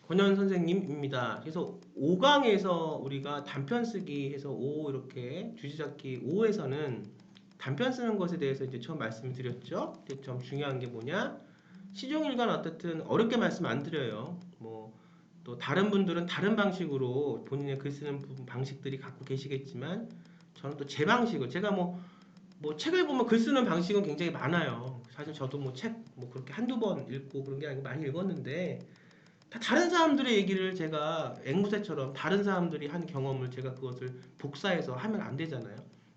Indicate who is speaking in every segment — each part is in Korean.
Speaker 1: 권현 선생님입니다. 그래서 5강에서 우리가 단편 쓰기 해서 5 이렇게 주제잡기 5에서는 단편 쓰는 것에 대해서 이제 처음 말씀을 드렸죠. 근데 좀 중요한 게 뭐냐? 시종일관 어떻든 어렵게 말씀 안 드려요. 뭐 또 다른 분들은 다른 방식으로 본인의 글 쓰는 방식들이 갖고 계시겠지만 저는 또 제 방식을 제가 뭐 책을 보면 글 쓰는 방식은 굉장히 많아요. 사실 저도 뭐 책 뭐 그렇게 한두 번 읽고 그런 게 아니고 많이 읽었는데 다 다른 사람들의 얘기를 제가 앵무새처럼 다른 사람들이 한 경험을 제가 그것을 복사해서 하면 안 되잖아요.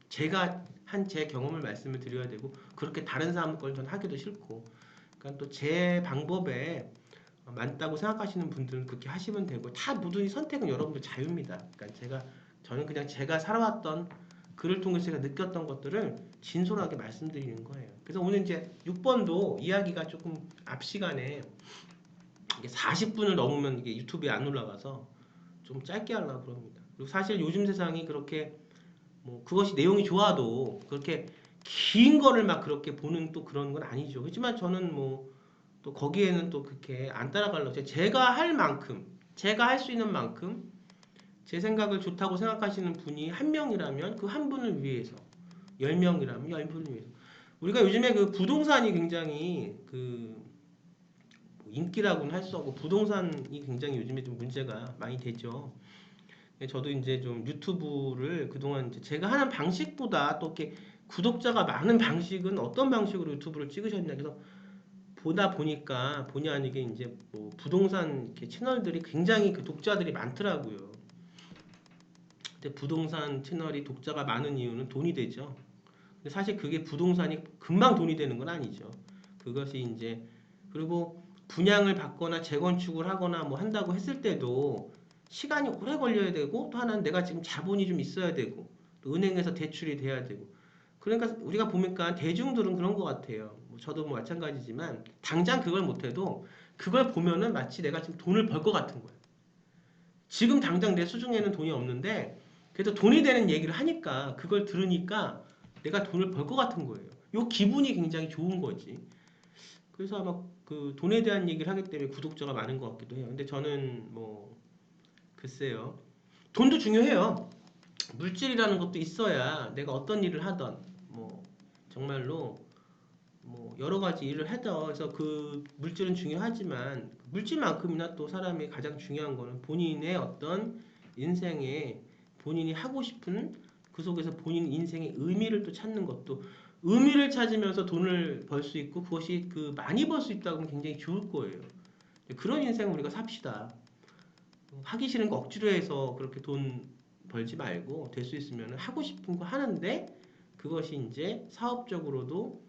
Speaker 1: 제가 한 제 경험을 말씀을 드려야 되고 그렇게 다른 사람 걸 전 하기도 싫고 그러니까 또 제 방법에 맞다고 생각하시는 분들은 그렇게 하시면 되고 다 모든 선택은 여러분들 자유입니다. 그러니까 저는 그냥 제가 살아왔던 글을 통해서 제가 느꼈던 것들을 진솔하게 말씀드리는 거예요. 그래서 오늘 이제 6번도 이야기가 조금 앞 시간에 이게 40분을 넘으면 이게 유튜브에 안 올라가서 좀 짧게 하려고 그럽니다. 그리고 사실 요즘 세상이 그렇게 뭐 그것이 내용이 좋아도 그렇게 긴 거를 막 그렇게 보는 또 그런 건 아니죠. 그렇지만 저는 뭐 또 거기에는 또 그렇게 안 따라가려고 제가 할 만큼 제가 할 수 있는 만큼 제 생각을 좋다고 생각하시는 분이 한 명이라면 그 한 분을 위해서 10명이라면 10분을 위해서 우리가 요즘에 그 부동산이 굉장히 그 인기라고는 할 수 없고 부동산이 굉장히 요즘에 좀 문제가 많이 되죠. 저도 이제 좀 유튜브를 그동안 이제 제가 하는 방식보다 또 이렇게 구독자가 많은 방식은 어떤 방식으로 유튜브를 찍으셨냐 그래서 보다 보니까 본의 아니게 이제 뭐 부동산 이렇게 채널들이 굉장히 그 독자들이 많더라고요. 근데 부동산 채널이 독자가 많은 이유는 돈이 되죠. 근데 사실 그게 부동산이 금방 돈이 되는 건 아니죠. 그것이 이제 그리고 분양을 받거나 재건축을 하거나 뭐 한다고 했을 때도 시간이 오래 걸려야 되고 또 하나는 내가 지금 자본이 좀 있어야 되고 또 은행에서 대출이 돼야 되고 그러니까 우리가 보니까 대중들은 그런 것 같아요. 뭐 저도 뭐 마찬가지지만 당장 그걸 못해도 그걸 보면은 마치 내가 지금 돈을 벌 것 같은 거예요. 지금 당장 내 수중에는 돈이 없는데 그래도 돈이 되는 얘기를 하니까 그걸 들으니까 내가 돈을 벌 것 같은 거예요. 요 기분이 굉장히 좋은 거지. 그래서 아마 그 돈에 대한 얘기를 하기 때문에 구독자가 많은 것 같기도 해요. 근데 저는 뭐 글쎄요. 돈도 중요해요. 물질이라는 것도 있어야 내가 어떤 일을 하던 뭐 정말로 뭐 여러 가지 일을 해도 그래서 그 물질은 중요하지만 물질만큼이나 또 사람이 가장 중요한 거는 본인의 어떤 인생에 본인이 하고 싶은 그 속에서 본인 인생의 의미를 또 찾는 것도 의미를 찾으면서 돈을 벌 수 있고 그것이 그 많이 벌 수 있다고 하면 굉장히 좋을 거예요. 그런 인생 우리가 삽시다. 하기 싫은 거 억지로 해서 그렇게 돈 벌지 말고 될 수 있으면 하고 싶은 거 하는데 그것이 이제 사업적으로도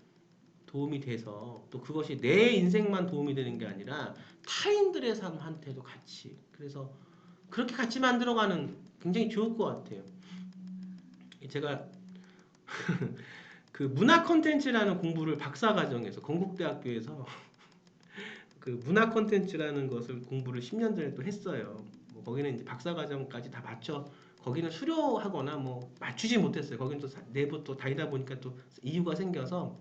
Speaker 1: 도움이 돼서 또 그것이 내 인생만 도움이 되는 게 아니라 타인들의 삶한테도 같이 그래서 그렇게 같이 만들어가는 굉장히 좋을 것 같아요. 제가 그 문화 콘텐츠라는 공부를 박사과정에서 건국대학교에서 그 문화 콘텐츠라는 것을 공부를 10년 전에 또 했어요. 뭐 거기는 이제 박사과정까지 다 맞춰 거기는 수료하거나 뭐 맞추지 못했어요. 거기는 또 내부 또 다니다 보니까 또 이유가 생겨서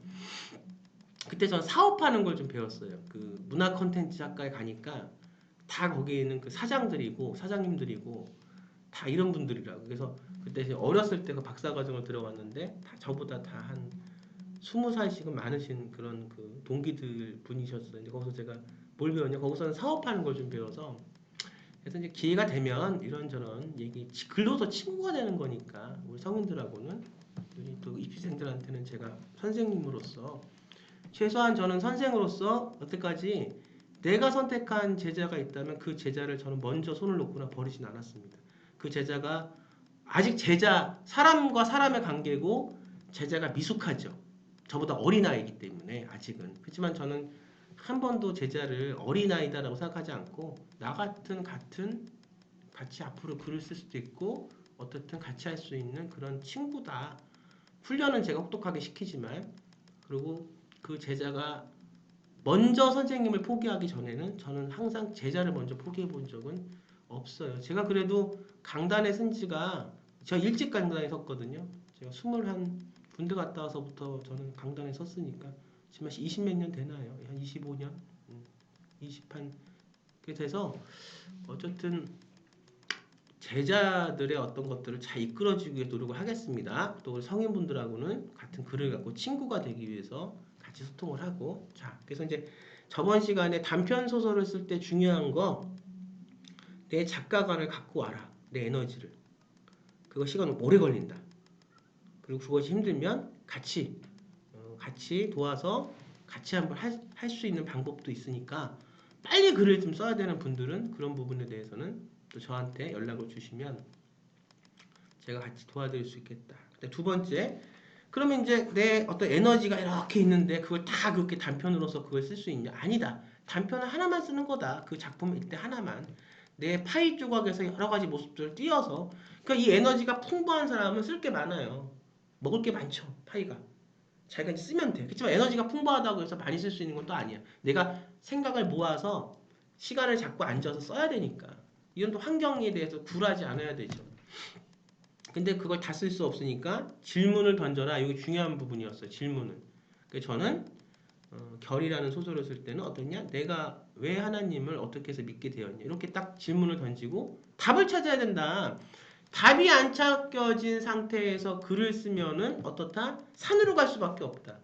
Speaker 1: 그때 전 사업하는 걸 좀 배웠어요. 그 문화 콘텐츠 학과에 가니까 다 거기에 있는 그 사장들이고 사장님들이고 다 이런 분들이라고. 그래서 그때 이제 어렸을 때 그 박사 과정을 들어갔는데 다 저보다 다 한 20살씩은 많으신 그런 그 동기들 분이셨어요. 이제 거기서 제가 뭘 배웠냐? 거기서는 사업하는 걸 좀 배워서 그래서 이제 기회가 되면 이런저런 얘기 글로서 친구가 되는 거니까 우리 성인들하고는 우리 또 입시생들한테는 제가 선생님으로서 최소한 저는 선생으로서 여태까지 내가 선택한 제자가 있다면 그 제자를 저는 먼저 손을 놓거나 버리진 않았습니다. 그 제자가 아직 제자, 사람과 사람의 관계고 제자가 미숙하죠. 저보다 어린아이이기 때문에 아직은. 그렇지만 저는 한 번도 제자를 어린아이다라고 생각하지 않고 나 같은 같이 앞으로 글을 쓸 수도 있고 어떻든 같이 할 수 있는 그런 친구다. 훈련은 제가 혹독하게 시키지만 그리고 그 제자가 먼저 선생님을 포기하기 전에는 저는 항상 제자를 먼저 포기해 본 적은 없어요. 제가 그래도 강단에 쓴 지가 제가 일찍 강단에 섰거든요. 제가 21 군대 갔다 와서부터 저는 강단에 섰으니까 지금 20몇 년 되나요? 한 25년? 20한 그래서 어쨌든 제자들의 어떤 것들을 잘 이끌어주기 위해 노력을 하겠습니다. 또 우리 성인분들하고는 같은 글을 갖고 친구가 되기 위해서 같이 소통을 하고. 자, 그래서 이제 저번 시간에 단편 소설을 쓸 때 중요한 거, 내 작가관을 갖고 와라. 내 에너지를. 그거 시간 오래 걸린다. 그리고 그것이 힘들면 같이 도와서 같이 한번 할 수 있는 방법도 있으니까 빨리 글을 좀 써야 되는 분들은 그런 부분에 대해서는 또 저한테 연락을 주시면 제가 같이 도와드릴 수 있겠다. 두 번째, 그러면 이제 내 어떤 에너지가 이렇게 있는데 그걸 다 그렇게 단편으로서 그걸 쓸 수 있냐? 아니다. 단편을 하나만 쓰는 거다. 그 작품을 읽을 때 하나만. 내 파이 조각에서 여러 가지 모습들을 띄어서. 그러니까 이 에너지가 풍부한 사람은 쓸 게 많아요. 먹을 게 많죠. 파이가. 자기가 이제 쓰면 돼. 그렇지만 에너지가 풍부하다고 해서 많이 쓸 수 있는 건 또 아니야. 내가 생각을 모아서 시간을 잡고 앉아서 써야 되니까. 이건 또 환경에 대해서 굴하지 않아야 되죠. 근데 그걸 다 쓸 수 없으니까 질문을 던져라. 이게 중요한 부분이었어요. 질문을. 그래서 저는 결이라는 소설을 쓸 때는 어떠냐? 내가 왜 하나님을 어떻게 해서 믿게 되었냐? 이렇게 딱 질문을 던지고 답을 찾아야 된다. 답이 안 찾겨진 상태에서 글을 쓰면은 어떻다? 산으로 갈 수밖에 없다.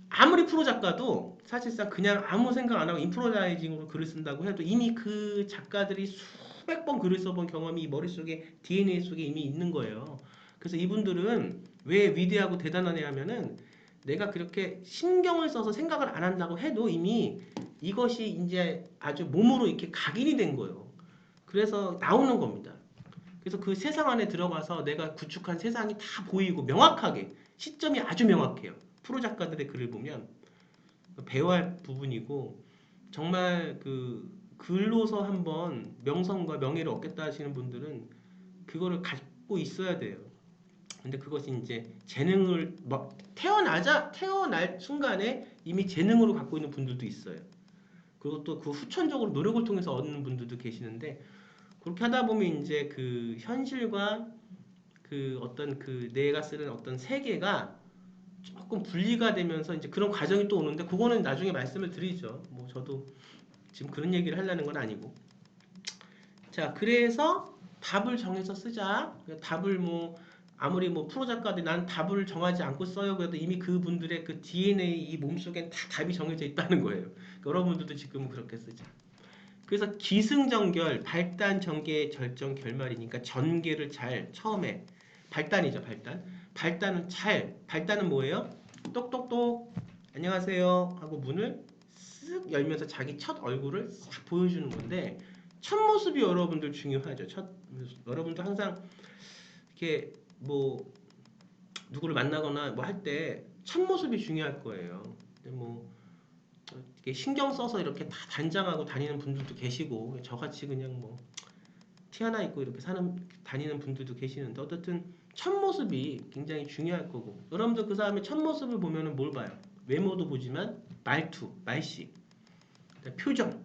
Speaker 1: 아무리 프로 작가도 사실상 그냥 아무 생각 안 하고 임프로바이징으로 글을 쓴다고 해도 이미 그 작가들이 수백 번 글을 써본 경험이 머릿속에 DNA 속에 이미 있는 거예요. 그래서 이분들은 왜 위대하고 대단하냐 하면은 내가 그렇게 신경을 써서 생각을 안 한다고 해도 이미 이것이 이제 아주 몸으로 이렇게 각인이 된 거예요. 그래서 나오는 겁니다. 그래서 그 세상 안에 들어가서 내가 구축한 세상이 다 보이고 명확하게 시점이 아주 명확해요. 프로 작가들의 글을 보면 배워야 할 부분이고 정말 그 글로서 한번 명성과 명예를 얻겠다 하시는 분들은 그거를 갖고 있어야 돼요. 근데 그것이 이제 재능을 태어날 순간에 이미 재능으로 갖고 있는 분들도 있어요. 그리고 또 그 후천적으로 노력을 통해서 얻는 분들도 계시는데 그렇게 하다 보면 이제 그 현실과 그 어떤 그 내가 쓰는 어떤 세계가 조금 분리가 되면서 이제 그런 과정이 또 오는데 그거는 나중에 말씀을 드리죠. 뭐 저도 지금 그런 얘기를 하려는 건 아니고. 자, 그래서 답을 정해서 쓰자. 답을 뭐 아무리 뭐 프로 작가들이 난 답을 정하지 않고 써요. 그래도 이미 그분들의 그 DNA 이 몸속엔 다 답이 정해져 있다는 거예요. 그러니까 여러분들도 지금 그렇게 쓰자. 그래서 기승전결, 발단, 전개, 절정, 결말이니까 전개를 잘 처음에 발단이죠, 발단. 발단은 뭐예요? 똑똑똑 안녕하세요 하고 문을 쓱 열면서 자기 첫 얼굴을 싹 보여주는 건데 첫 모습이 여러분들 중요하죠. 여러분들 항상 이렇게 뭐 누구를 만나거나 뭐 할 때 첫 모습이 중요할 거예요. 근데 뭐 이렇게 신경 써서 이렇게 다 단장하고 다니는 분들도 계시고 저같이 그냥 뭐 티 하나 입고 이렇게 다니는 분들도 계시는데 어쨌든 첫 모습이 굉장히 중요할 거고 여러분들 그 사람의 첫 모습을 보면은 뭘 봐요? 외모도 보지만 말투, 말씨, 표정.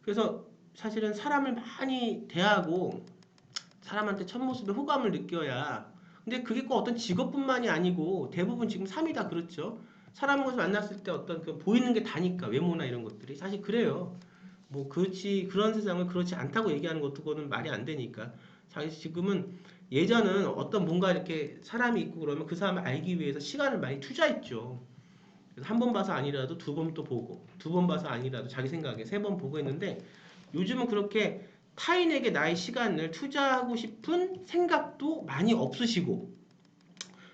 Speaker 1: 그래서 사실은 사람을 많이 대하고 사람한테 첫 모습에 호감을 느껴야 근데 그게 꼭 어떤 직업뿐만이 아니고 대부분 지금 삶이 다 그렇죠. 사람을 만났을 때 어떤 그 보이는 게 다니까 외모나 이런 것들이 사실 그래요. 뭐 그렇지 그런 세상을 그렇지 않다고 얘기하는 것도 그거는 말이 안 되니까 사실 지금은 예전은 어떤 뭔가 이렇게 사람이 있고 그러면 그 사람을 알기 위해서 시간을 많이 투자했죠. 그래서 한 번 봐서 아니라도 두 번 또 보고 두 번 봐서 아니라도 자기 생각에 세 번 보고 했는데 요즘은 그렇게 타인에게 나의 시간을 투자하고 싶은 생각도 많이 없으시고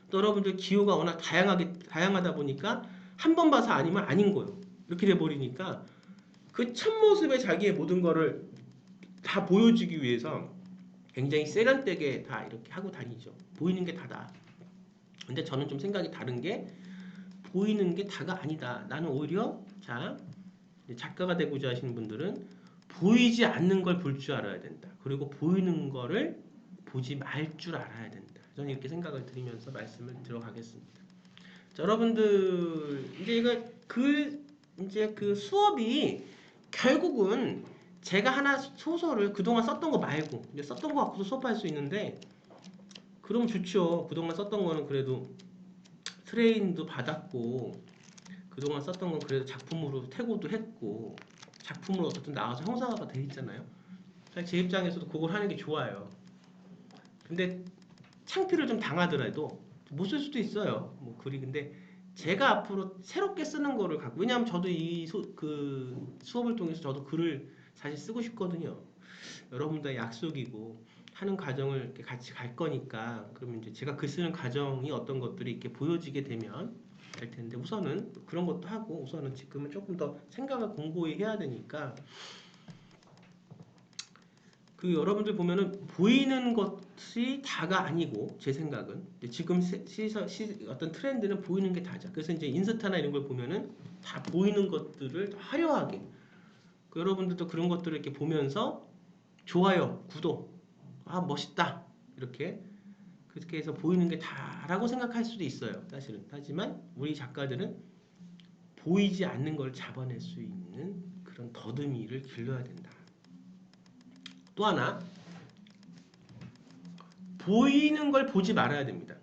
Speaker 1: 또 여러분들 기호가 워낙 다양하다 보니까 한 번 봐서 아니면 아닌 거예요. 이렇게 돼버리니까 그 첫 모습에 자기의 모든 거를 다 보여주기 위해서 굉장히 세련되게 다 이렇게 하고 다니죠. 보이는 게 다다. 근데 저는 좀 생각이 다른 게 보이는 게 다가 아니다. 나는 오히려 작가가 되고자 하시는 분들은 보이지 않는 걸 볼 줄 알아야 된다. 그리고 보이는 거를 보지 말 줄 알아야 된다. 저는 이렇게 생각을 드리면서 말씀을 들어가겠습니다. 자, 여러분들 이제 그 수업이 결국은 제가 하나 소설을 그동안 썼던 거 말고 이제 썼던 거 갖고도 수업할 수 있는데 그럼 좋죠. 그동안 썼던 거는 그래도 트레이닝도 받았고 그동안 썼던 건 그래도 작품으로 태고도 했고 작품을 어쨌든 나와서 형상화가 돼 있잖아요. 제 입장에서도 그걸 하는 게 좋아요. 근데 창피를 좀 당하더라도 못 쓸 수도 있어요. 뭐 글이. 근데 제가 앞으로 새롭게 쓰는 거를 갖고, 왜냐하면 저도 그 수업을 통해서 저도 글을 사실 쓰고 싶거든요. 여러분들의 약속이고 하는 과정을 이렇게 같이 갈 거니까, 그러면 이제 제가 글 쓰는 과정이 어떤 것들이 이렇게 보여지게 되면 될 텐데, 우선은 그런 것도 하고, 우선은 지금은 조금 더 생각을 공고히 해야 되니까, 그 여러분들 보면은 보이는 것이 다가 아니고, 제 생각은 지금 어떤 트렌드는 보이는 게 다죠. 그래서 이제 인스타나 이런 걸 보면은 다 보이는 것들을 화려하게, 그 여러분들도 그런 것들을 이렇게 보면서 좋아요, 구독, 아 멋있다, 이렇게 그렇게 해서 보이는 게 다라고 생각할 수도 있어요, 사실은. 하지만 우리 작가들은 보이지 않는 걸 잡아낼 수 있는 그런 더듬이를 길러야 된다. 또 하나, 보이는 걸 보지 말아야 됩니다.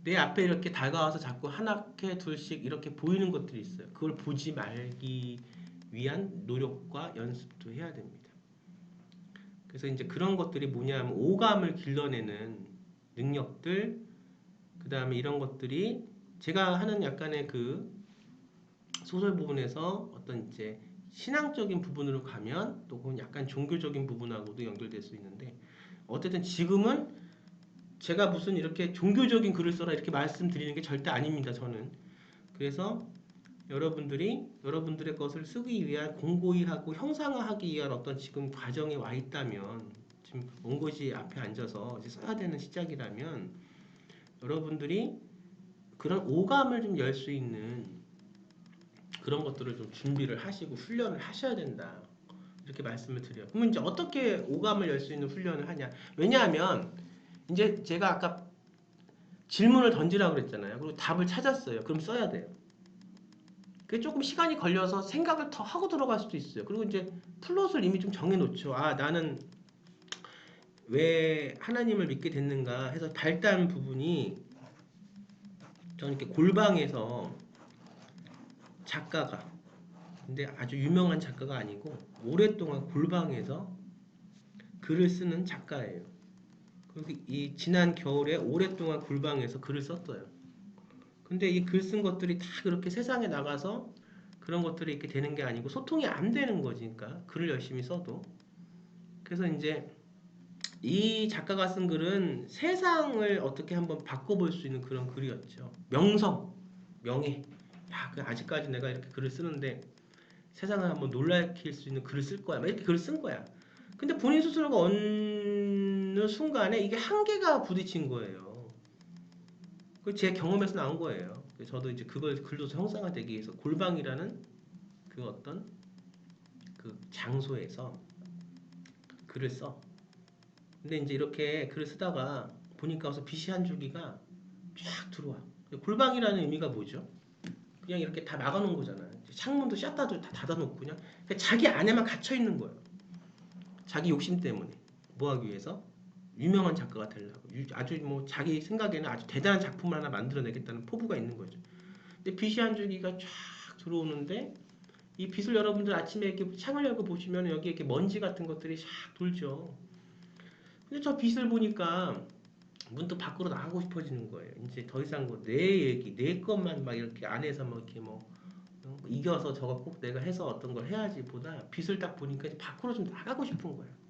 Speaker 1: 내 앞에 이렇게 다가와서 자꾸 하나, 둘씩 이렇게 보이는 것들이 있어요. 그걸 보지 말기 위한 노력과 연습도 해야 됩니다. 그래서 이제 그런 것들이 뭐냐면 오감을 길러내는 능력들, 그 다음에 이런 것들이 제가 하는 약간의 그 소설 부분에서 어떤 이제 신앙적인 부분으로 가면 또 그건 약간 종교적인 부분하고도 연결될 수 있는데, 어쨌든 지금은 제가 무슨 이렇게 종교적인 글을 써라 이렇게 말씀드리는 게 절대 아닙니다, 저는. 그래서 여러분들이 여러분들의 것을 쓰기 위한, 공고히 하고 형상화하기 위한 어떤 지금 과정에 와 있다면, 지금 원고지 앞에 앉아서 이제 써야 되는 시작이라면, 여러분들이 그런 오감을 좀 열 수 있는 그런 것들을 좀 준비를 하시고 훈련을 하셔야 된다, 이렇게 말씀을 드려요. 그러면 이제 어떻게 오감을 열 수 있는 훈련을 하냐? 왜냐하면 이제 제가 아까 질문을 던지라고 그랬잖아요. 그리고 답을 찾았어요. 그럼 써야 돼요. 그게 조금 시간이 걸려서 생각을 더 하고 들어갈 수도 있어요. 그리고 이제 플롯을 이미 좀 정해놓죠. 아, 나는 왜 하나님을 믿게 됐는가 해서 발단 부분이, 저는 이렇게 골방에서 작가가, 근데 아주 유명한 작가가 아니고 오랫동안 골방에서 글을 쓰는 작가예요. 그리고 이 지난 겨울에 오랫동안 골방에서 글을 썼어요. 근데 이 글 쓴 것들이 다 그렇게 세상에 나가서 그런 것들이 이렇게 되는 게 아니고 소통이 안 되는 거니까, 글을 열심히 써도. 그래서 이제 이 작가가 쓴 글은 세상을 어떻게 한번 바꿔볼 수 있는 그런 글이었죠. 명성, 명예. 야, 그 아직까지 내가 이렇게 글을 쓰는데 세상을 한번 놀라킬 수 있는 글을 쓸 거야. 막 이렇게 글을 쓴 거야. 근데 본인 스스로가 어느 순간에 이게 한계가 부딪힌 거예요. 그 제 경험에서 나온 거예요. 저도 이제 그걸 글로 형상화되기 위해서 골방이라는 그 어떤 그 장소에서 글을 써. 근데 이제 이렇게 글을 쓰다가 보니까 와서 빛이 한 줄기가 쫙 들어와. 골방이라는 의미가 뭐죠? 그냥 이렇게 다 막아놓은 거잖아요. 창문도 샷다도 다 닫아놓고 그냥 자기 안에만 갇혀 있는 거예요. 자기 욕심 때문에 뭐 하기 위해서? 유명한 작가가 되려고, 아주 뭐 자기 생각에는 아주 대단한 작품을 하나 만들어내겠다는 포부가 있는 거죠. 근데 빛이 한 줄기가 쫙 들어오는데, 이 빛을 여러분들 아침에 이렇게 창을 열고 보시면 여기 이렇게 먼지 같은 것들이 샥 돌죠. 근데 저 빛을 보니까 문득 밖으로 나가고 싶어지는 거예요. 이제 더 이상 뭐 내 얘기, 내 것만 막 이렇게 안에서 뭐 이렇게 뭐 이겨서 저거 꼭 내가 해서 어떤 걸 해야지 보다, 빛을 딱 보니까 이제 밖으로 좀 나가고 싶은 거예요.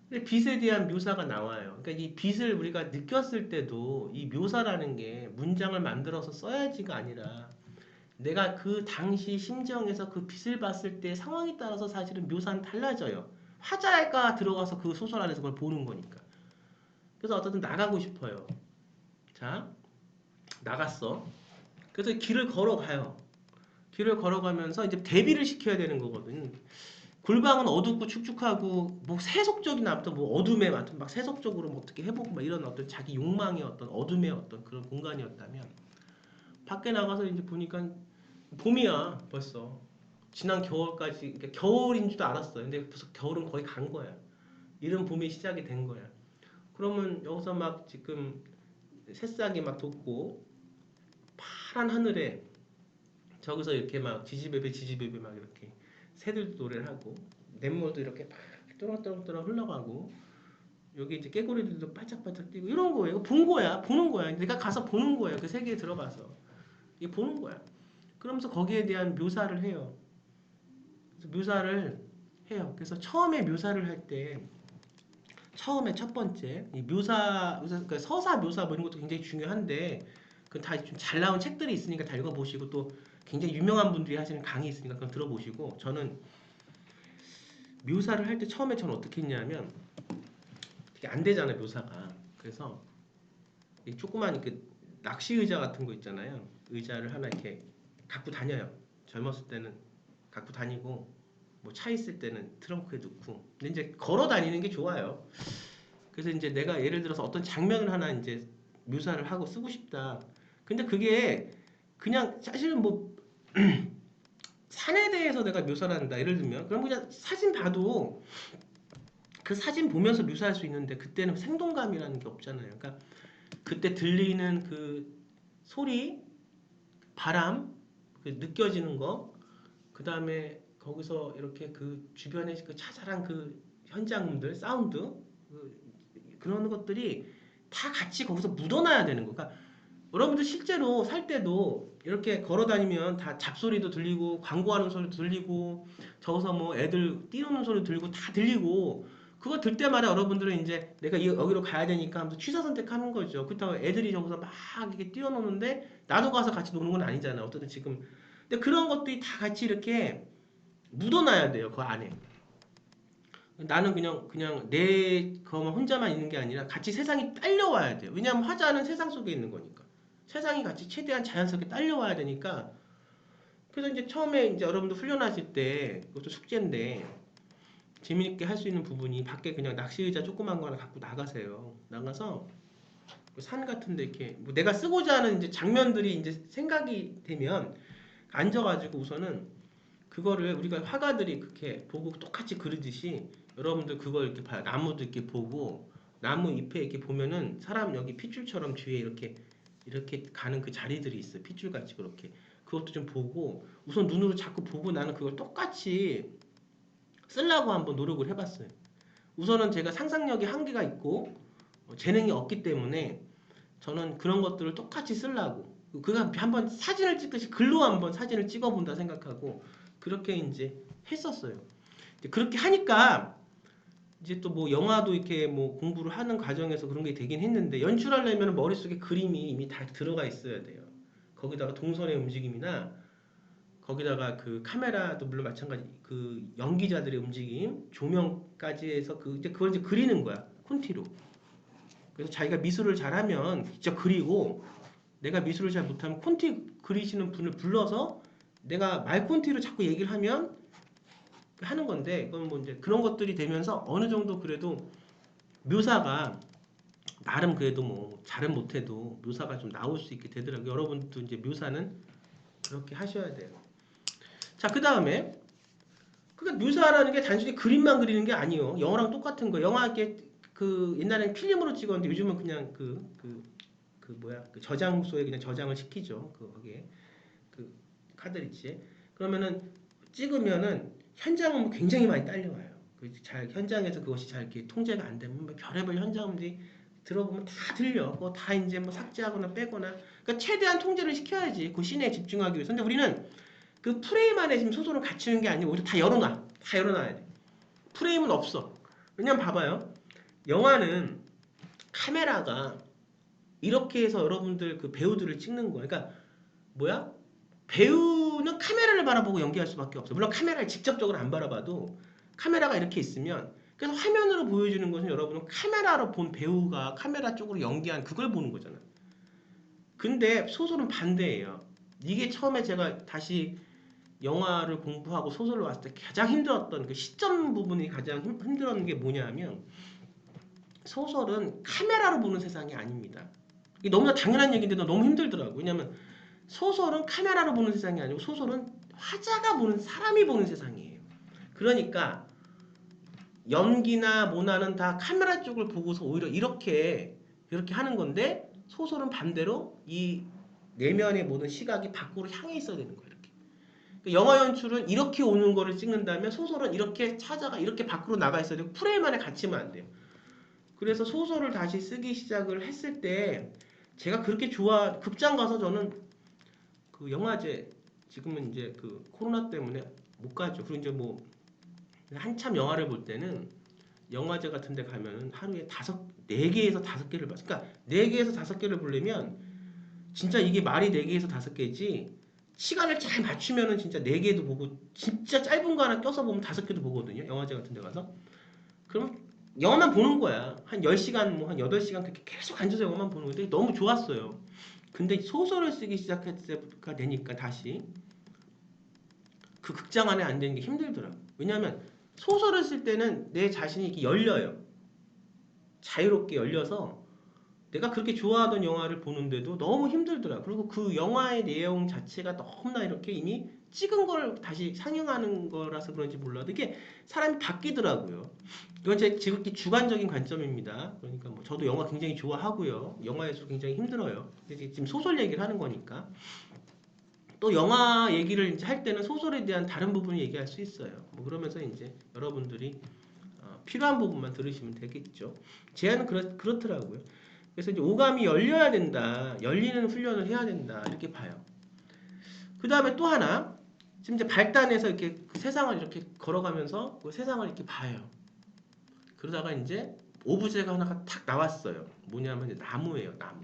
Speaker 1: 근데 빛에 대한 묘사가 나와요. 그러니까 이 빛을 우리가 느꼈을 때도 이 묘사라는 게 문장을 만들어서 써야지가 아니라, 내가 그 당시 심정에서 그 빛을 봤을 때 상황에 따라서 사실은 묘사는 달라져요. 화자가 들어가서 그 소설 안에서 그걸 보는 거니까. 그래서 어쨌든 나가고 싶어요. 자, 나갔어. 그래서 길을 걸어가요. 길을 걸어가면서 이제 대비를 시켜야 되는 거거든. 골방은 어둡고 축축하고 뭐 세속적인 어떤 뭐 어둠에 맡은 막 세속적으로 뭐 어떻게 해보고 막 이런 어떤 자기 욕망의 어떤 어둠의 어떤 그런 공간이었다면, 밖에 나가서 이제 보니까 봄이야 벌써. 지난 겨울까지, 그러니까 겨울인 줄도 알았어요. 근데 벌써 겨울은 거의 간 거야. 이른 봄이 시작이 된 거야. 그러면 여기서 막 지금 새싹이 막 돋고 파란 하늘에 저기서 이렇게 막 지지배배 막 이렇게 새들도 노래를 하고 냇물도 이렇게 막 또렁또렁 흘러가고 여기 이제 깨구리들도 반짝반짝 뛰고 이런 거예요. 이거 본 거야. 보는 거야. 내가 가서 보는 거야. 그 세계에 들어가서. 이게 보는 거야. 그러면서 거기에 대한 묘사를 해요. 그래서 묘사를 해요. 그래서 처음에 묘사를 할 때 처음에 첫 번째 이 그러니까 서사 묘사 뭐 이런 것도 굉장히 중요한데 그 다 좀 잘 나온 책들이 있으니까 다 읽어보시고 또 굉장히 유명한 분들이 하시는 강의 있으니까 그건 들어보시고 저는 묘사를 할 때 처음에 저는 어떻게 했냐면 이게 안 되잖아요 묘사가. 그래서 이 조그만 그 낚시 의자 같은 거 있잖아요. 의자를 하나 이렇게 갖고 다녀요. 젊었을 때는 갖고 다니고 뭐 차 있을 때는 트렁크에 넣고. 근데 이제 걸어 다니는 게 좋아요. 그래서 이제 내가 예를 들어서 어떤 장면을 하나 이제 묘사를 하고 쓰고 싶다. 근데 그게 그냥 사실은 뭐 산에 대해서 내가 묘사를 한다. 예를 들면 그럼 그냥 사진 봐도 그 사진 보면서 묘사할 수 있는데 그때는 생동감이라는 게 없잖아요. 그러니까 그때 들리는 그 소리, 바람, 그 느껴지는 거, 그 다음에 거기서 이렇게 그 주변에 그 자잘한 그 현장음들, 사운드, 그런 것들이 다 같이 거기서 묻어나야 되는 거. 그러니까 여러분들 실제로 살 때도 이렇게 걸어 다니면 다 잡소리도 들리고 광고하는 소리도 들리고 저기서 뭐 애들 뛰노는 소리 들리고 다 들리고 그거 들 때마다 여러분들은 이제 내가 여기로 가야 되니까 하면서 취사 선택하는 거죠. 그렇다고 애들이 저기서 막 이렇게 뛰어노는데 나도 가서 같이 노는 건 아니잖아. 어쨌든 지금. 근데 그런 것들이 다 같이 이렇게 묻어놔야 돼요. 그 안에. 나는 그냥 내 거만 혼자만 있는 게 아니라 같이 세상이 딸려와야 돼요. 왜냐하면 화자는 세상 속에 있는 거니까. 세상이 같이 최대한 자연스럽게 딸려와야 되니까. 그래서 이제 처음에 이제 여러분들 훈련하실 때 그것도 숙제인데 재미있게 할 수 있는 부분이 밖에 그냥 낚시 의자 조그만 거 하나 갖고 나가세요. 나가서 산 같은데 이렇게 뭐 내가 쓰고자 하는 이제 장면들이 이제 생각이 되면 앉아가지고 우선은 그거를 우리가 화가들이 그렇게 보고 똑같이 그리듯이 여러분들 그걸 이렇게 봐요. 나무도 이렇게 보고 나무 잎에 이렇게 보면은 사람 여기 핏줄처럼 뒤에 이렇게 가는 그 자리들이 있어요. 핏줄같이 그렇게. 그것도 좀 보고 우선 눈으로 자꾸 보고 나는 그걸 똑같이 쓰려고 한번 노력을 해봤어요. 우선은 제가 상상력이 한계가 있고 재능이 없기 때문에 저는 그런 것들을 똑같이 쓰려고 그가 한번 사진을 찍듯이 글로 한번 사진을 찍어본다 생각하고 그렇게 이제 했었어요. 이제 그렇게 하니까 이제 또 뭐 영화도 이렇게 뭐 공부를 하는 과정에서 그런 게 되긴 했는데 연출하려면 머릿속에 그림이 이미 다 들어가 있어야 돼요. 거기다가 동선의 움직임이나 거기다가 그 카메라도 물론 마찬가지 그 연기자들의 움직임, 조명까지 해서 이제 그걸 이제 그리는 거야. 콘티로. 그래서 자기가 미술을 잘하면 직접 그리고 내가 미술을 잘 못하면 콘티 그리시는 분을 불러서 내가 말 콘티로 자꾸 얘기를 하면 하는 건데 그건 뭐 이제 그런 것들이 되면서 어느 정도 그래도 묘사가 나름 그래도 뭐 잘은 못해도 묘사가 좀 나올 수 있게 되더라고요. 여러분도 이제 묘사는 그렇게 하셔야 돼요. 자, 그 다음에 그러니까 묘사라는 게 단순히 그림만 그리는 게 아니에요. 영화랑 똑같은 거. 영화 이렇게 그 옛날에는 필름으로 찍었는데 요즘은 그냥 그 저장소에 그냥 저장을 시키죠. 거기에 그 카드리지에. 그러면은 찍으면은 현장은 굉장히 많이 딸려와요. 잘 현장에서 그것이 잘 이렇게 통제가 안 되면 뭐 별의별 현장음들이 들어보면 다 들려. 그거 다 이제 뭐 삭제하거나 빼거나. 그러니까 최대한 통제를 시켜야지. 그 씬에 집중하기 위해서. 근데 우리는 그 프레임 안에 지금 소설을 갖추는 게 아니고 오히려 다 열어놔. 다 열어놔야 돼. 프레임은 없어. 왜냐면 봐봐요. 영화는 카메라가 이렇게 해서 여러분들 그 배우들을 찍는 거야. 그러니까 뭐야? 배우는 카메라를 바라보고 연기할 수밖에 없어. 물론 카메라를 직접적으로 안 바라봐도 카메라가 이렇게 있으면 그래서 화면으로 보여주는 것은 여러분은 카메라로 본 배우가 카메라 쪽으로 연기한 그걸 보는 거잖아. 근데 소설은 반대예요. 이게 처음에 제가 다시 영화를 공부하고 소설을 왔을 때 가장 힘들었던 그 시점 부분이 가장 힘들었던 게 뭐냐면 소설은 카메라로 보는 세상이 아닙니다. 이게 너무나 당연한 얘기인데도 너무 힘들더라고요. 왜냐하면 소설은 카메라로 보는 세상이 아니고 소설은 화자가 보는 사람이 보는 세상이에요. 그러니까 연기나 모나는 다 카메라 쪽을 보고서 오히려 이렇게 하는 건데 소설은 반대로 이 내면의 모든 시각이 밖으로 향해 있어야 되는 거예요. 이렇게. 그러니까 영화 연출은 이렇게 오는 거를 찍는다면 소설은 이렇게 찾아가 이렇게 밖으로 나가 있어야 되고 프레임 안에 갇히면 안 돼요. 그래서 소설을 다시 쓰기 시작을 했을 때 제가 그렇게 극장 가서 저는 그 영화제 지금은 이제 그 코로나 때문에 못 가죠. 그리고 이제 뭐 한참 영화를 볼 때는 영화제 같은 데 가면은 하루에 4개에서 5개를 봤어요. 그러니까 4개에서 5개를 보려면 진짜 이게 말이 4개에서 5개지 시간을 잘 맞추면은 진짜 4개도 보고 진짜 짧은 거 하나 껴서 보면 5개도 보거든요. 영화제 같은 데 가서. 그럼 영화만 보는 거야. 한 10시간, 뭐 한 8시간 그렇게 계속 앉아서 영화만 보는 건데 너무 좋았어요. 근데 소설을 쓰기 시작했을 때가 되니까 다시 그 극장 안에 앉는 게 힘들더라고. 왜냐하면 소설을 쓸 때는 내 자신이 이렇게 열려요. 자유롭게 열려서 내가 그렇게 좋아하던 영화를 보는데도 너무 힘들더라. 그리고 그 영화의 내용 자체가 너무나 이렇게 이미 찍은 걸 다시 상영하는 거라서 그런지 몰라도 이게 사람이 바뀌더라고요. 이건 제 지극히 주관적인 관점입니다. 그러니까 뭐 저도 영화 굉장히 좋아하고요. 영화에서 굉장히 힘들어요. 근데 지금 소설 얘기를 하는 거니까. 또 영화 얘기를 이제 할 때는 소설에 대한 다른 부분을 얘기할 수 있어요. 뭐 그러면서 이제 여러분들이 필요한 부분만 들으시면 되겠죠. 제안은 그렇더라고요. 그래서 이제 오감이 열려야 된다. 열리는 훈련을 해야 된다. 이렇게 봐요. 그 다음에 또 하나, 지금 이제 발단해서 이렇게 그 세상을 이렇게 걸어가면서 그 세상을 이렇게 봐요. 그러다가 이제 오브제가 하나가 탁 나왔어요. 뭐냐면 이제 나무예요, 나무.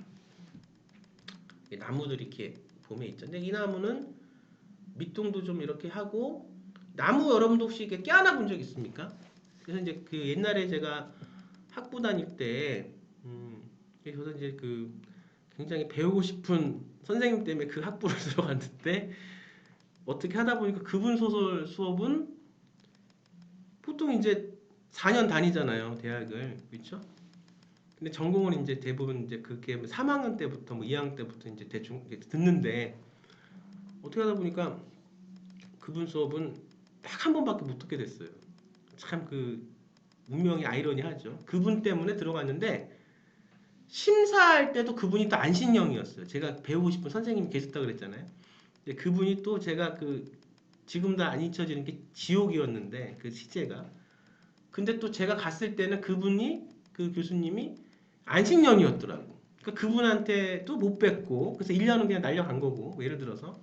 Speaker 1: 나무들이 이렇게 봄에 있죠. 근데 이 나무는 밑둥도 좀 이렇게 하고, 나무 여러분도 혹시 이렇게 껴안아 본 적 있습니까? 그래서 이제 그 옛날에 제가 학부 다닐 때, 저도 이제 그 굉장히 배우고 싶은 선생님 때문에 그 학부를 들어갔는데 어떻게 하다 보니까 그분 소설 수업은 보통 이제 4년 다니잖아요, 대학을. 그렇죠? 근데 전공은 이제 대부분 이제 그게 3학년 때부터 뭐 2학년 때부터 이제 대충 듣는데 어떻게 하다 보니까 그분 수업은 딱 한 번밖에 못 듣게 됐어요. 참 그 운명의 아이러니하죠. 그분 때문에 들어갔는데 심사할 때도 그분이 또 안신영이었어요. 제가 배우고 싶은 선생님이 계셨다고 그랬잖아요. 근데 그분이 또 제가 그 지금도 안 잊혀지는 게 지옥이었는데 그 시제가. 근데 또 제가 갔을 때는 그분이 그 교수님이 안식년이었더라고. 그러니까 그분한테 또 못 뵙고 그래서 1년은 그냥 날려간 거고 뭐 예를 들어서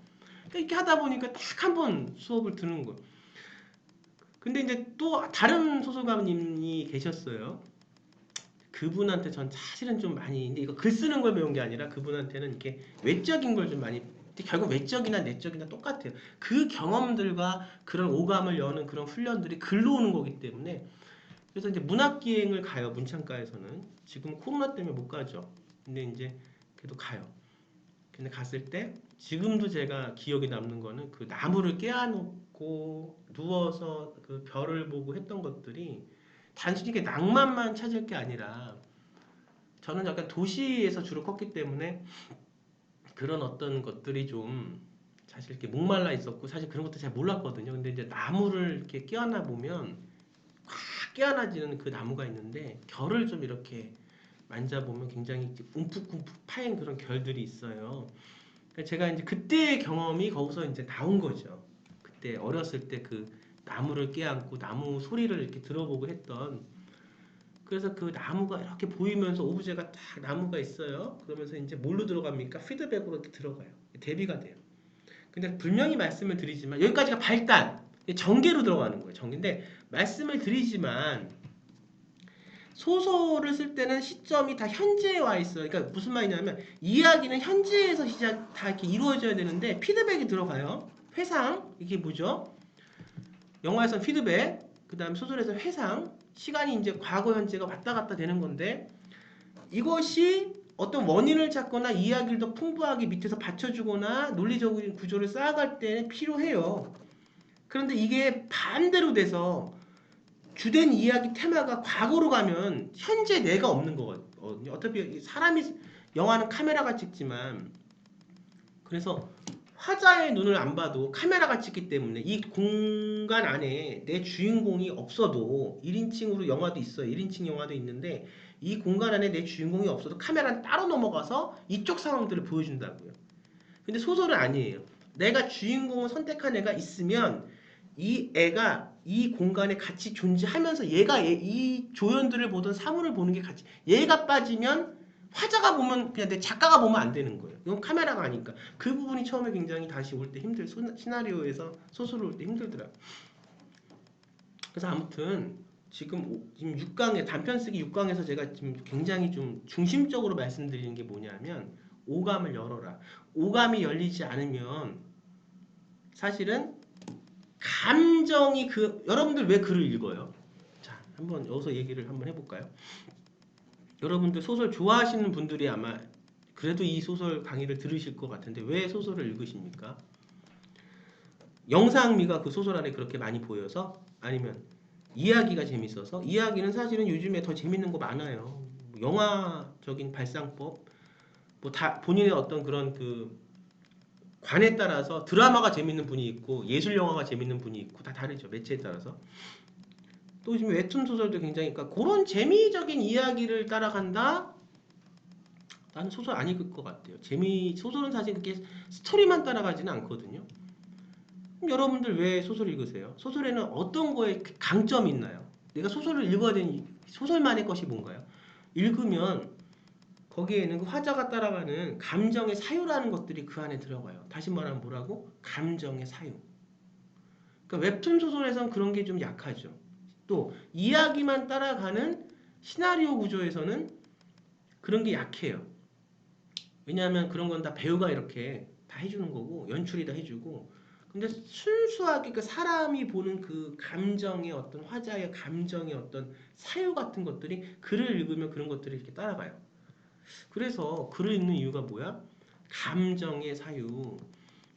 Speaker 1: 그러니까 이렇게 하다 보니까 딱 한 번 수업을 듣는 거예요. 근데 이제 또 다른 소설가님이 계셨어요. 그분한테 전 사실은 좀 많이 근데 이거 글 쓰는 걸 배운 게 아니라 그분한테는 이렇게 외적인 걸 좀 많이 결국 외적이나 내적이나 똑같아요. 그 경험들과 그런 오감을 여는 그런 훈련들이 글로 오는 거기 때문에 그래서 이제 문학기행을 가요. 문창과에서는 지금 코로나 때문에 못 가죠. 근데 이제 그래도 가요. 근데 갔을 때 지금도 제가 기억에 남는 거는 그 나무를 깨안고 누워서 그 별을 보고 했던 것들이 단순히 이게 낭만만 찾을 게 아니라 저는 약간 도시에서 주로 컸기 때문에 그런 어떤 것들이 좀 사실 이렇게 목말라 있었고 사실 그런 것도 잘 몰랐거든요. 근데 이제 나무를 이렇게 깨어나 보면 확 깨어나지는 그 나무가 있는데 결을 좀 이렇게 만져보면 굉장히 움푹움푹 파인 그런 결들이 있어요. 그러니까 제가 이제 그때의 경험이 거기서 이제 나온 거죠. 그때 어렸을 때 그 나무를 깨안고 나무 소리를 이렇게 들어보고 했던 그래서 그 나무가 이렇게 보이면서 오브제가 딱 나무가 있어요. 그러면서 이제 뭘로 들어갑니까? 피드백으로 이렇게 들어가요. 대비가 돼요. 근데 분명히 말씀을 드리지만 여기까지가 발단, 전개로 들어가는 거예요. 전개인데 말씀을 드리지만 소설을 쓸 때는 시점이 다 현재에 와 있어요. 그러니까 무슨 말이냐면 이야기는 현재에서 시작 다 이렇게 이루어져야 되는데 피드백이 들어가요. 회상 이게 뭐죠? 영화에서는 피드백, 그다음 소설에서 회상, 시간이 이제 과거 현재가 왔다 갔다 되는 건데 이것이 어떤 원인을 찾거나 이야기를 더 풍부하게 밑에서 받쳐주거나 논리적인 구조를 쌓아갈 때 필요해요. 그런데 이게 반대로 돼서 주된 이야기 테마가 과거로 가면 현재 내가 없는 거거든요. 어차피 사람이 영화는 카메라가 찍지만 그래서 화자의 눈을 안 봐도 카메라가 찍기 때문에 이 공간 안에 내 주인공이 없어도 1인칭으로 영화도 있어요. 1인칭 영화도 있는데 이 공간 안에 내 주인공이 없어도 카메라는 따로 넘어가서 이쪽 상황들을 보여준다고요. 근데 소설은 아니에요. 내가 주인공을 선택한 애가 있으면 이 애가 이 공간에 같이 존재하면서 얘가 이 조연들을 보던 사물을 보는 게 같이 얘가 빠지면 화자가 보면 그냥 내 작가가 보면 안 되는 거예요. 이건 카메라가 아니까 그 부분이 처음에 굉장히 다시 올 때 시나리오에서 소설을 올 때 힘들더라고요. 그래서 아무튼 지금 6강에 단편 쓰기 6강에서 제가 지금 굉장히 좀 중심적으로 말씀드리는 게 뭐냐면 오감을 열어라. 오감이 열리지 않으면 사실은 감정이 여러분들 왜 글을 읽어요? 자, 한번 여기서 얘기를 한번 해볼까요? 여러분들 소설 좋아하시는 분들이 아마 그래도 이 소설 강의를 들으실 것 같은데 왜 소설을 읽으십니까? 영상미가 그 소설 안에 그렇게 많이 보여서? 아니면 이야기가 재밌어서? 이야기는 사실은 요즘에 더 재밌는 거 많아요. 영화적인 발상법, 뭐 다 본인의 어떤 그런 그 관에 따라서 드라마가 재밌는 분이 있고 예술 영화가 재밌는 분이 있고 다 다르죠. 매체에 따라서. 또 지금 웹툰 소설도 굉장히 그러니까 그런 재미적인 이야기를 따라간다? 나는 소설 안 읽을 것 같아요. 소설은 사실 그렇게 스토리만 따라가지는 않거든요. 그럼 여러분들 왜 소설 읽으세요? 소설에는 어떤 거에 강점이 있나요? 내가 소설을 읽어야 되는 소설만의 것이 뭔가요? 읽으면 거기에는 그 화자가 따라가는 감정의 사유라는 것들이 그 안에 들어가요. 다시 말하면 뭐라고? 감정의 사유. 그러니까 웹툰 소설에서는 그런 게 좀 약하죠. 또 이야기만 따라가는 시나리오 구조에서는 그런 게 약해요. 왜냐하면 그런 건 다 배우가 이렇게 다 해주는 거고 연출이 다 해주고 근데 순수하게 그 사람이 보는 그 감정의 어떤 화자의 감정의 어떤 사유 같은 것들이 글을 읽으면 그런 것들이 이렇게 따라가요. 그래서 글을 읽는 이유가 뭐야? 감정의 사유.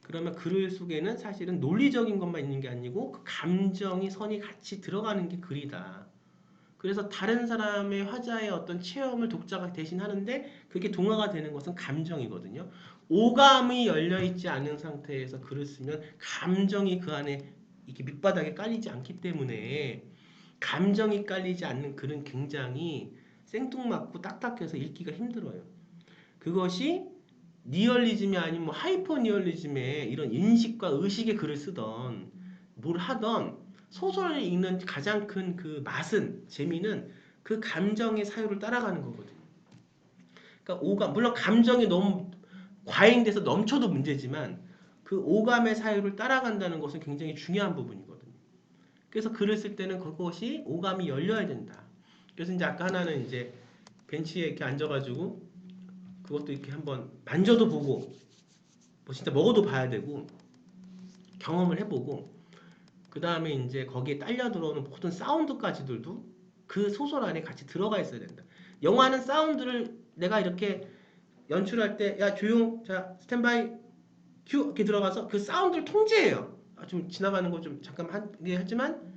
Speaker 1: 그러면 글 속에는 사실은 논리적인 것만 있는 게 아니고 그 감정이 선이 같이 들어가는 게 글이다. 그래서 다른 사람의 화자의 어떤 체험을 독자가 대신하는데 그게 동화가 되는 것은 감정이거든요. 오감이 열려있지 않은 상태에서 글을 쓰면 감정이 그 안에 이렇게 밑바닥에 깔리지 않기 때문에 감정이 깔리지 않는 글은 굉장히 생뚱맞고 딱딱해서 읽기가 힘들어요. 그것이 니얼리즘이 아닌 뭐 하이퍼 니얼리즘의 이런 인식과 의식의 글을 쓰던 뭘 하던 소설을 읽는 가장 큰 그 맛은 재미는 그 감정의 사유를 따라가는 거거든요. 그러니까 오감 물론 감정이 너무 과잉돼서 넘쳐도 문제지만 그 오감의 사유를 따라간다는 것은 굉장히 중요한 부분이거든요. 그래서 글을 쓸 때는 그것이 오감이 열려야 된다. 그래서 이제 아까 하나는 이제 벤치에 이렇게 앉아가지고 그것도 이렇게 한번 만져도 보고 뭐 진짜 먹어도 봐야 되고 경험을 해보고 그 다음에 이제 거기에 딸려 들어오는 모든 사운드까지들도 그 소설 안에 같이 들어가 있어야 된다. 영화는 사운드를 내가 이렇게 연출할 때 야 조용 자 스탠바이 큐 이렇게 들어가서 그 사운드를 통제해요. 좀 지나가는 거 좀 잠깐 하지만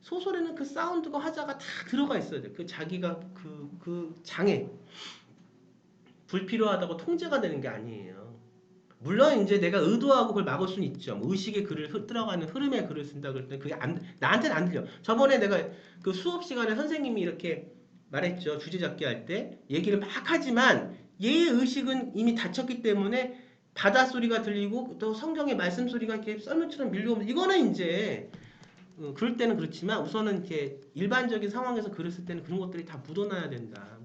Speaker 1: 소설에는 그 사운드가 화자가 다 들어가 있어야 돼. 그 자기가 그 장애 불필요하다고 통제가 되는 게 아니에요. 물론 이제 내가 의도하고 그걸 막을 수는 있죠. 뭐 의식의 글을 들어가는 흐름의 글을 쓴다 그럴 때 그게 나한테는 안 들려. 저번에 내가 그 수업 시간에 선생님이 이렇게 말했죠. 주제 잡기 할 때 얘기를 막 하지만 얘의 의식은 이미 닫혔기 때문에 바다 소리가 들리고 또 성경의 말씀 소리가 이렇게 썰물처럼 밀려오면 이거는 이제 그럴 때는 그렇지만 우선은 이렇게 일반적인 상황에서 글을 쓸 때는 그런 것들이 다 묻어나야 된다.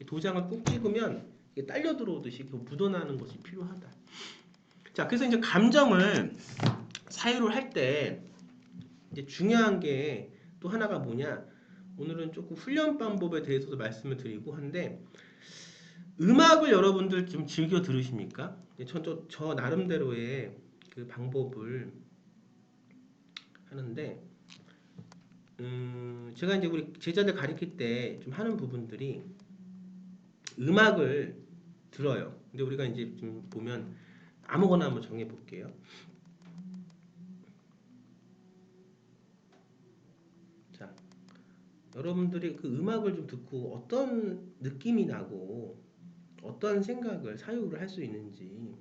Speaker 1: 도장을 꾹 찍으면 딸려 들어오듯이 묻어나는 것이 필요하다. 자, 그래서 이제 감정을 사유를 할 때 이제 중요한 게 또 하나가 뭐냐? 오늘은 조금 훈련 방법에 대해서도 말씀을 드리고 한데 음악을 여러분들 좀 즐겨 들으십니까? 저 나름대로의 그 방법을 하는데 제가 이제 우리 제자들 가르칠 때 좀 하는 부분들이 음악을 들어요. 근데 우리가 이제 좀 보면 아무거나 한번 정해 볼게요. 자, 여러분들이 그 음악을 좀 듣고 어떤 느낌이 나고 어떤 생각을 사유를 할 수 있는지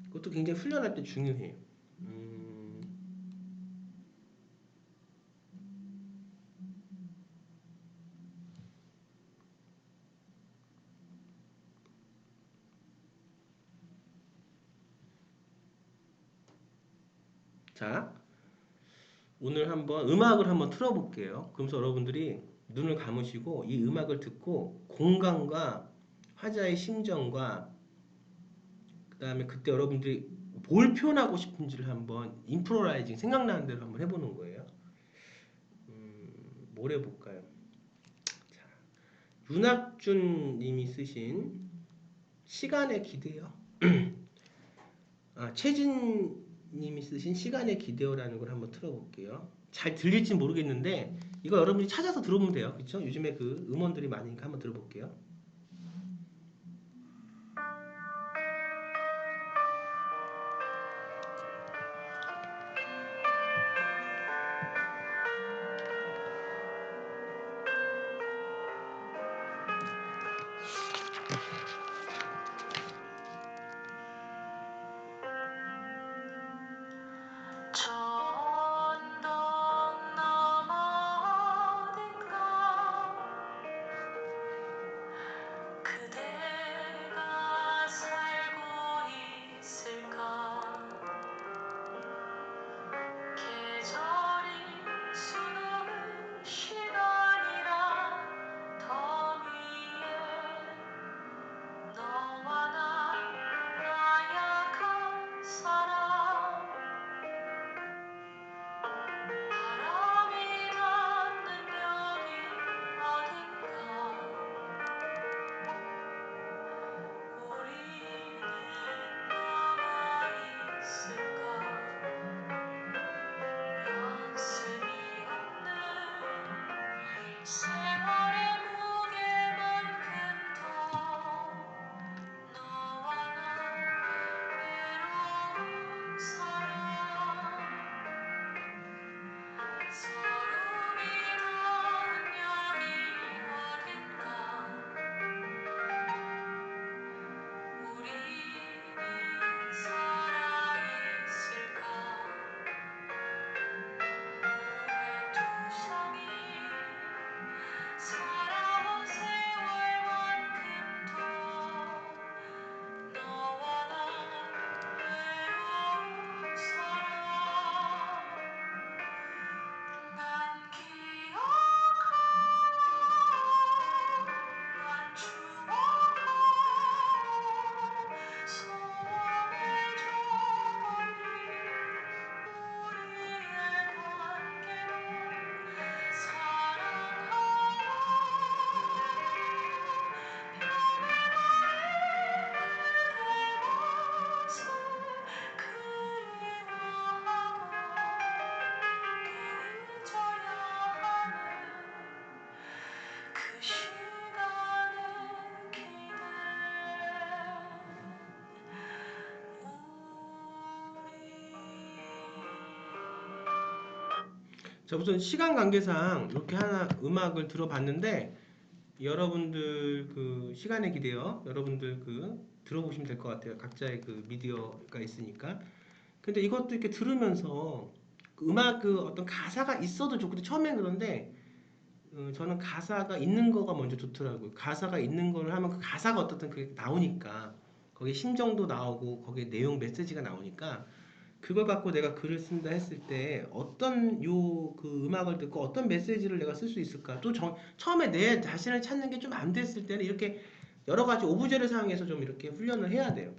Speaker 1: 그것도 굉장히 훈련할 때 중요해요. 음, 자, 오늘 한번 음악을 한번 틀어볼게요. 그러면서 여러분들이 눈을 감으시고 이 음악을 듣고 공간과 화자의 심정과 그 다음에 그때 여러분들이 뭘 표현하고 싶은지를 한번 임프로라이징 생각나는 대로 한번 해보는 거예요. 뭘 해볼까요? 자, 윤학준 님이 쓰신 시간에 기대요. 최진 님이 쓰신 시간에 기대요라는 걸 한번 틀어볼게요. 잘 들릴지 모르겠는데 이거 여러분이 찾아서 들어보면 돼요. 그렇죠? 요즘에 그 음원들이 많으니까 한번 들어볼게요.
Speaker 2: 저 언덕 너머 어딘가 그대가 살고 있을까 계절이 수놓은 시간이란 더 위에 너와 나 나약한 사람 바람이 닿는 여기 어딘가 우리는 남아있을까 연습이 없는 세월의 무게만큼 더 너와 나 외로운 사람 서름이 닿은 여기 어딘가 우리는 살아있을까 모래투성이 살아온 세월만큼 더 너와 나 외로운 사람 난 기억하고 난 추억하고 소원해져버린 우리의 관계로 사랑하고
Speaker 1: 자, 우선 시간 관계상 이렇게 하나 음악을 들어봤는데 여러분들 그 시간에 기대요. 여러분들 그 들어보시면 될 것 같아요. 각자의 그 미디어가 있으니까. 근데 이것도 이렇게 들으면서 그 음악 그 어떤 가사가 있어도 좋고 처음엔 그런데 저는 가사가 있는 거가 먼저 좋더라고요. 가사가 있는 거를 하면 그 가사가 어떻든 그게 나오니까 거기에 심정도 나오고 거기에 내용 메시지가 나오니까 그걸 갖고 내가 글을 쓴다 했을 때 어떤 요 그 음악을 듣고 어떤 메시지를 내가 쓸 수 있을까? 또 처음에 내 자신을 찾는 게 좀 안 됐을 때는 이렇게 여러 가지 오브제를 사용해서 좀 이렇게 훈련을 해야 돼요.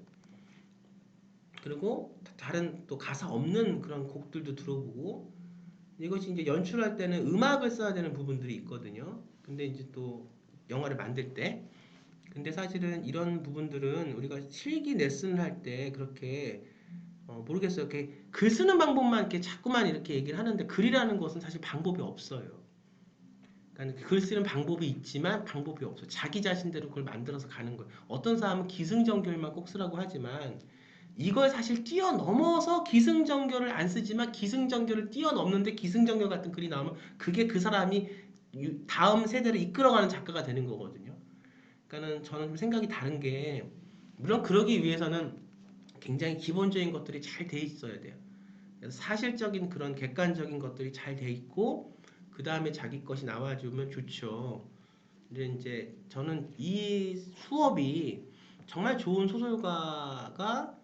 Speaker 1: 그리고 다른 또 가사 없는 그런 곡들도 들어보고 이것이 이제 연출할 때는 음악을 써야 되는 부분들이 있거든요. 근데 이제 또 영화를 만들 때 근데 사실은 이런 부분들은 우리가 실기 레슨을 할 때 그렇게 모르겠어요. 이렇게 글 쓰는 방법만 이렇게 자꾸만 이렇게 얘기를 하는데 글이라는 것은 사실 방법이 없어요. 그러니까 글 쓰는 방법이 있지만 방법이 없어. 자기 자신대로 그걸 만들어서 가는 거예요. 어떤 사람은 기승전결만 꼭 쓰라고 하지만 이걸 사실 뛰어넘어서 기승전결을 안 쓰지만 기승전결을 뛰어넘는데 기승전결 같은 글이 나오면 그게 그 사람이 다음 세대를 이끌어가는 작가가 되는 거거든요. 그러니까는 저는 좀 생각이 다른 게 물론 그러기 위해서는 굉장히 기본적인 것들이 잘 돼 있어야 돼요. 그래서 사실적인 그런 객관적인 것들이 잘 돼 있고 그 다음에 자기 것이 나와주면 좋죠. 근데 이제 저는 이 수업이 정말 좋은 소설가가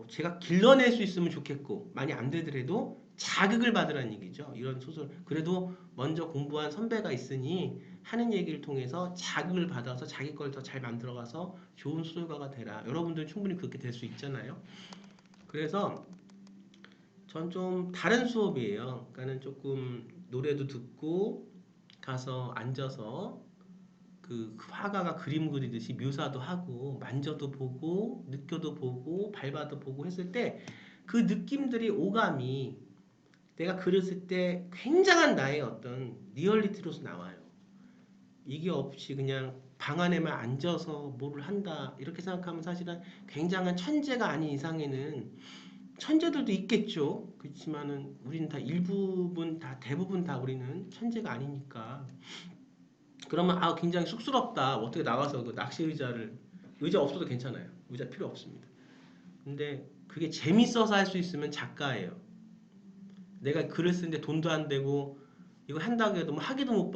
Speaker 1: 제가 길러낼 수 있으면 좋겠고 많이 안 되더라도 자극을 받으라는 얘기죠. 이런 소설 그래도 먼저 공부한 선배가 있으니 하는 얘기를 통해서 자극을 받아서 자기 걸 더 잘 만들어가서 좋은 소설가가 되라. 여러분들 충분히 그렇게 될 수 있잖아요. 그래서 전 좀 다른 수업이에요. 그러니까는 조금 노래도 듣고 가서 앉아서 그 화가가 그림 그리듯이 묘사도 하고 만져도 보고 느껴도 보고 밟아도 보고 했을 때 그 느낌들이 오감이 내가 글을 쓸 때 굉장한 나의 어떤 리얼리티로서 나와요. 이게 없이 그냥 방 안에만 앉아서 뭐를 한다 이렇게 생각하면 사실은 굉장한 천재가 아닌 이상에는 천재들도 있겠죠. 그렇지만은 우리는 다 일부분 다 대부분 다 우리는 천재가 아니니까 그러면 굉장히 쑥스럽다. 어떻게 나가서 그 낚시 의자 없어도 괜찮아요. 의자 필요 없습니다. 근데 그게 재밌어서 할 수 있으면 작가예요. 내가 글을 쓰는데 돈도 안 되고 이거 한다고 해도 뭐 학위도 못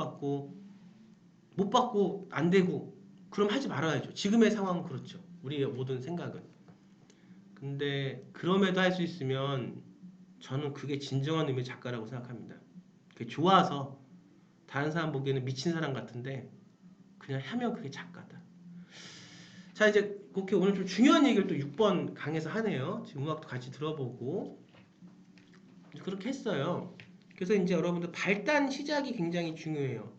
Speaker 1: 받고 안 되고 그럼 하지 말아야죠. 지금의 상황은 그렇죠. 우리의 모든 생각은. 근데 그럼에도 할 수 있으면 저는 그게 진정한 의미의 작가라고 생각합니다. 그게 좋아서 다른 사람 보기에는 미친 사람 같은데 그냥 하면 그게 작가다. 자 이제 그렇게 오늘 좀 중요한 얘기를 또 6번 강에서 하네요. 지금 음악도 같이 들어보고 그렇게 했어요. 그래서 이제 여러분들 발단 시작이 굉장히 중요해요.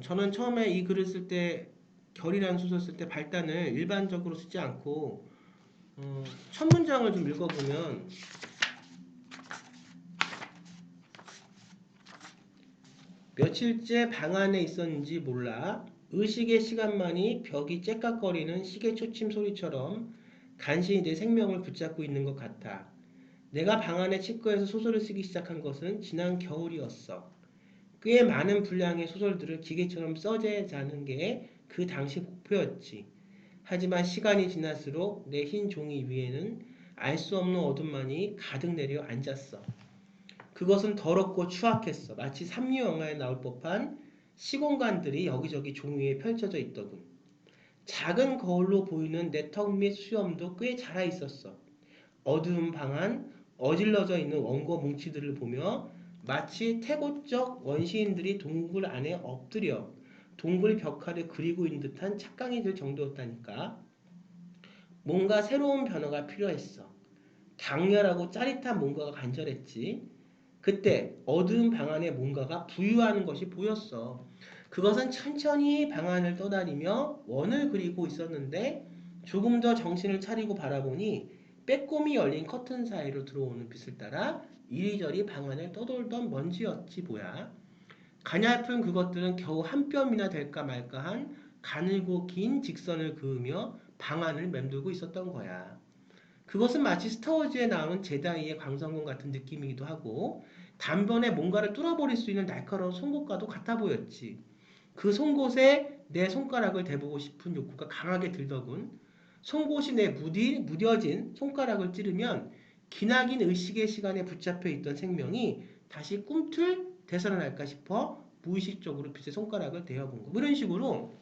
Speaker 1: 저는 처음에 이 글을 쓸 때 결이라는 소설 쓸 때 발단을 일반적으로 쓰지 않고 첫 문장을 좀 읽어보면 며칠째 방 안에 있었는지 몰라 의식의 시간만이 벽이 째깍거리는 시계 초침 소리처럼 간신히 내 생명을 붙잡고 있는 것 같아. 내가 방 안에 치과에서 소설을 쓰기 시작한 것은 지난 겨울이었어. 꽤 많은 분량의 소설들을 기계처럼 써내자는 게 그 당시 목표였지. 하지만 시간이 지날수록 내 흰 종이 위에는 알 수 없는 어둠만이 가득 내려 앉았어. 그것은 더럽고 추악했어. 마치 삼류 영화에 나올 법한 시공간들이 여기저기 종이에 펼쳐져 있더군. 작은 거울로 보이는 내 턱 및 수염도 꽤 자라 있었어. 어두운 방 안 어질러져 있는 원고 뭉치들을 보며 마치 태고적 원시인들이 동굴 안에 엎드려 동굴 벽화를 그리고 있는 듯한 착각이 들 정도였다니까. 뭔가 새로운 변화가 필요했어. 강렬하고 짜릿한 뭔가가 간절했지. 그때 어두운 방 안에 뭔가가 부유하는 것이 보였어. 그것은 천천히 방 안을 떠다니며 원을 그리고 있었는데 조금 더 정신을 차리고 바라보니 빼꼼히 열린 커튼 사이로 들어오는 빛을 따라 이리저리 방 안을 떠돌던 먼지였지 뭐야. 가냘픈 그것들은 겨우 한 뼘이나 될까 말까한 가늘고 긴 직선을 그으며 방 안을 맴돌고 있었던 거야. 그것은 마치 스타워즈에 나오는 제다이의 광선검 같은 느낌이기도 하고 단번에 뭔가를 뚫어버릴 수 있는 날카로운 송곳과도 같아 보였지. 그 송곳에 내 손가락을 대보고 싶은 욕구가 강하게 들더군. 송곳이 내 무뎌진 손가락을 찌르면 기나긴 의식의 시간에 붙잡혀 있던 생명이 다시 꿈틀 되살아날까 싶어 무의식적으로 빛의 손가락을 대어본 거. 이런 식으로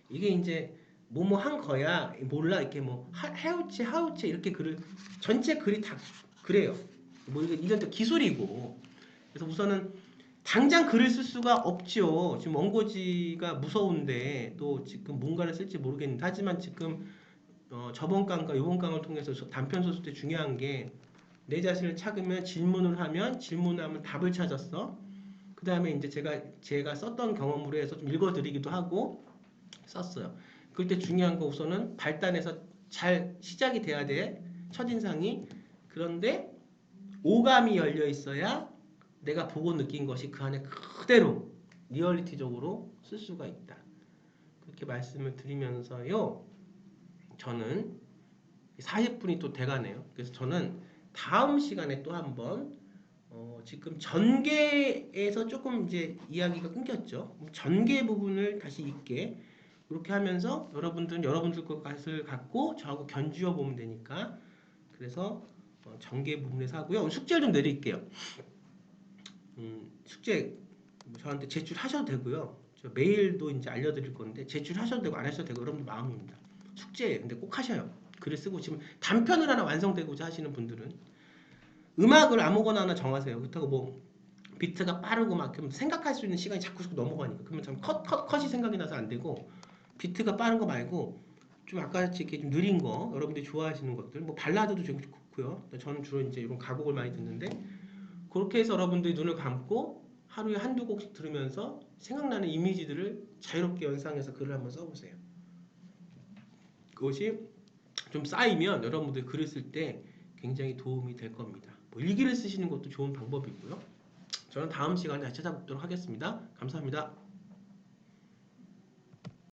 Speaker 1: 이게 이제 뭐뭐 한 거야 몰라 이렇게 뭐 하우체 이렇게 글을 전체 글이 다 그래요. 뭐 이건 또 기술이고 그래서 우선은 당장 글을 쓸 수가 없죠. 지금 원고지가 무서운데 또 지금 뭔가를 쓸지 모르겠는데 하지만 지금 저번 강과 이번 강을 통해서 단편 소설 때 중요한 게 내 자신을 찾으면 질문을 하면 질문하면 답을 찾았어. 그 다음에 이제 제가 썼던 경험으로 해서 좀 읽어드리기도 하고 썼어요. 그때 중요한 거 우선은 발단해서 잘 시작이 돼야 돼. 첫인상이. 그런데 오감이 열려 있어야 내가 보고 느낀 것이 그 안에 그대로 리얼리티적으로 쓸 수가 있다. 그렇게 말씀을 드리면서요. 저는 40분이 또 돼가네요. 그래서 저는 다음 시간에 또 한번 지금 전개에서 조금 이제 이야기가 끊겼죠. 전개 부분을 다시 읽게 이렇게 하면서 여러분들은 여러분들 것을 갖고 저하고 견주어 보면 되니까 그래서 전개 부분에서 하고요. 오늘 숙제를 좀 내릴게요. 숙제 저한테 제출하셔도 되고요. 저 메일도 이제 알려드릴 건데 제출하셔도 되고 안 하셔도 되고 여러분들 마음입니다. 숙제예요. 근데 꼭 하셔요. 글을 쓰고 지금 단편을 하나 완성되고자 하시는 분들은 음악을 아무거나 하나 정하세요. 그렇다고 뭐 비트가 빠르고 막 그럼 생각할 수 있는 시간이 자꾸 넘어가니까 그러면 참 컷이 생각이 나서 안 되고 비트가 빠른 거 말고 좀 아까같이 이렇게 좀 느린 거 여러분들이 좋아하시는 것들 뭐 발라드도 좀 좋고요. 저는 주로 이제 이런 가곡을 많이 듣는데 그렇게 해서 여러분들이 눈을 감고 하루에 한두 곡씩 들으면서 생각나는 이미지들을 자유롭게 연상해서 글을 한번 써보세요. 그것이 좀 쌓이면 여러분들 글을 쓸 때 굉장히 도움이 될 겁니다. 뭐 일기를 쓰시는 것도 좋은 방법이고요. 저는 다음 시간에 다시 찾아뵙도록 하겠습니다. 감사합니다.